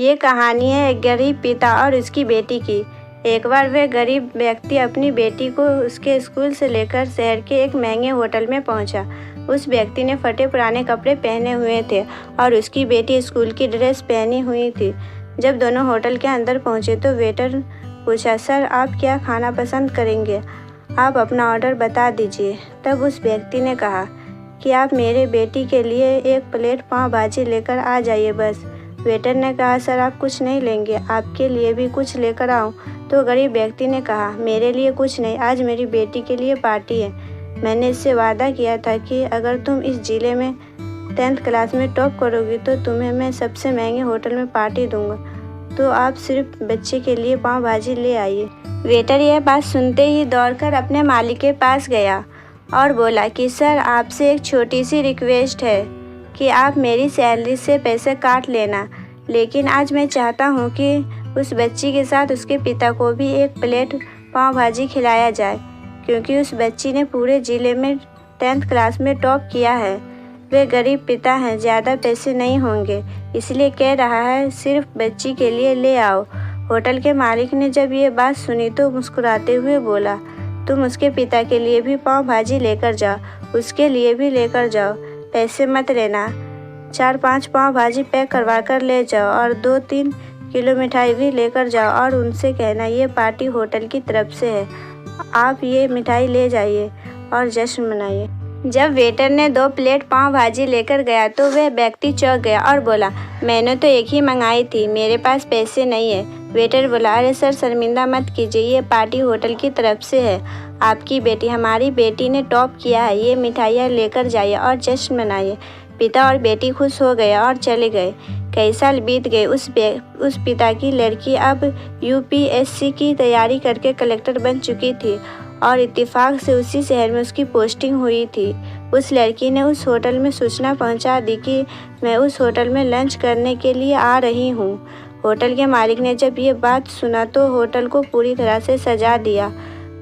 ये कहानी है एक गरीब पिता और उसकी बेटी की। एक बार वह गरीब व्यक्ति अपनी बेटी को उसके स्कूल से लेकर शहर के एक महंगे होटल में पहुंचा। उस व्यक्ति ने फटे पुराने कपड़े पहने हुए थे और उसकी बेटी स्कूल की ड्रेस पहनी हुई थी। जब दोनों होटल के अंदर पहुंचे तो वेटर पूछा, सर आप क्या खाना पसंद करेंगे? आप अपना ऑर्डर बता दीजिए। तब उस व्यक्ति ने कहा कि आप मेरे बेटी के लिए एक प्लेट पाव भाजी लेकर आ जाइए बस। वेटर ने कहा, सर आप कुछ नहीं लेंगे, आपके लिए भी कुछ लेकर आऊं? तो गरीब व्यक्ति ने कहा, मेरे लिए कुछ नहीं, आज मेरी बेटी के लिए पार्टी है। मैंने इससे वादा किया था कि अगर तुम इस जिले में 10th क्लास में टॉप करोगी तो तुम्हें मैं सबसे महंगे होटल में पार्टी दूंगा, तो आप सिर्फ बच्चे के लिए पाव भाजी ले आइए। वेटर यह बात सुनते ही दौड़कर अपने मालिक के पास गया और बोला कि सर आपसे एक छोटी सी रिक्वेस्ट है कि आप मेरी सैलरी से पैसे काट लेना, लेकिन आज मैं चाहता हूँ कि उस बच्ची के साथ उसके पिता को भी एक प्लेट पाव भाजी खिलाया जाए, क्योंकि उस बच्ची ने पूरे ज़िले में 10th क्लास में टॉप किया है। वे गरीब पिता हैं, ज़्यादा पैसे नहीं होंगे, इसलिए कह रहा है सिर्फ बच्ची के लिए ले आओ। होटल के मालिक ने जब ये बात सुनी तो मुस्कुराते हुए बोला, तुम उसके पिता के लिए भी पाव भाजी लेकर जाओ, उसके लिए भी लेकर जाओ, पैसे मत लेना। 4-5 पाव भाजी पैक करवा कर ले जाओ और 2-3 किलो मिठाई भी लेकर जाओ और उनसे कहना ये पार्टी होटल की तरफ से है, आप ये मिठाई ले जाइए और जश्न मनाइए। जब वेटर ने 2 प्लेट पाव भाजी लेकर गया तो वह व्यक्ति चौंक गया और बोला, मैंने तो एक ही मंगाई थी, मेरे पास पैसे नहीं है। वेटर बोला, अरे सर शर्मिंदा मत कीजिए, ये पार्टी होटल की तरफ से है, आपकी बेटी, हमारी बेटी ने टॉप किया है, ये मिठाइयाँ लेकर जाइए और जश्न मनाइए। पिता और बेटी खुश हो गए और चले गए। कई साल बीत गए। उस पिता की लड़की अब यूपीएससी की तैयारी करके कलेक्टर बन चुकी थी और इत्तेफाक से उसी शहर में उसकी पोस्टिंग हुई थी। उस लड़की ने उस होटल में सूचना पहुंचा दी कि मैं उस होटल में लंच करने के लिए आ रही हूं। होटल के मालिक ने जब ये बात सुना तो होटल को पूरी तरह से सजा दिया।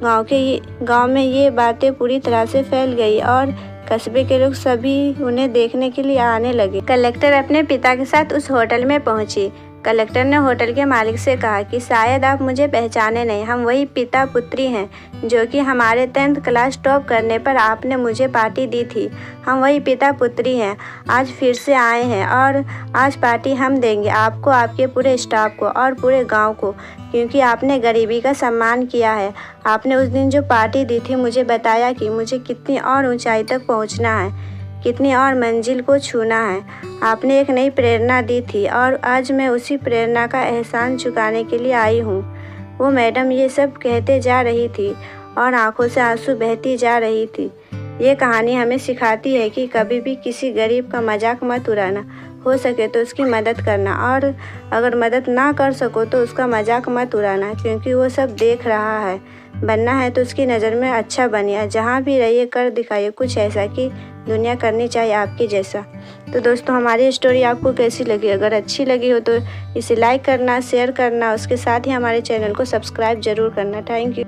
गांव में ये बातें पूरी तरह से फैल गई और कस्बे के लोग सभी उन्हें देखने के लिए आने लगे। कलेक्टर अपने पिता के साथ उस होटल में पहुंची। कलेक्टर ने होटल के मालिक से कहा कि शायद आप मुझे पहचाने नहीं, हम वही पिता पुत्री हैं जो कि हमारे 10th क्लास टॉप करने पर आपने मुझे पार्टी दी थी। हम वही पिता पुत्री हैं, आज फिर से आए हैं और आज पार्टी हम देंगे आपको, आपके पूरे स्टाफ को और पूरे गांव को, क्योंकि आपने गरीबी का सम्मान किया है। आपने उस दिन जो पार्टी दी थी मुझे बताया कि मुझे कितनी और ऊंचाई तक पहुंचना है, कितनी और मंजिल को छूना है। आपने एक नई प्रेरणा दी थी और आज मैं उसी प्रेरणा का एहसान चुकाने के लिए आई हूँ। वो मैडम ये सब कहते जा रही थी और आंखों से आंसू बहती जा रही थी। ये कहानी हमें सिखाती है कि कभी भी किसी गरीब का मजाक मत उड़ाना, हो सके तो उसकी मदद करना, और अगर मदद ना कर सको तो उसका मजाक मत उड़ाना, क्योंकि वो सब देख रहा है। बनना है तो उसकी नज़र में अच्छा बनिए, जहाँ भी रहिए कर दिखाइए कुछ ऐसा कि दुनिया करनी चाहिए आपकी जैसा। तो दोस्तों हमारी स्टोरी आपको कैसी लगी? अगर अच्छी लगी हो तो इसे लाइक करना, शेयर करना, उसके साथ ही हमारे चैनल को सब्सक्राइब ज़रूर करना। Thank you.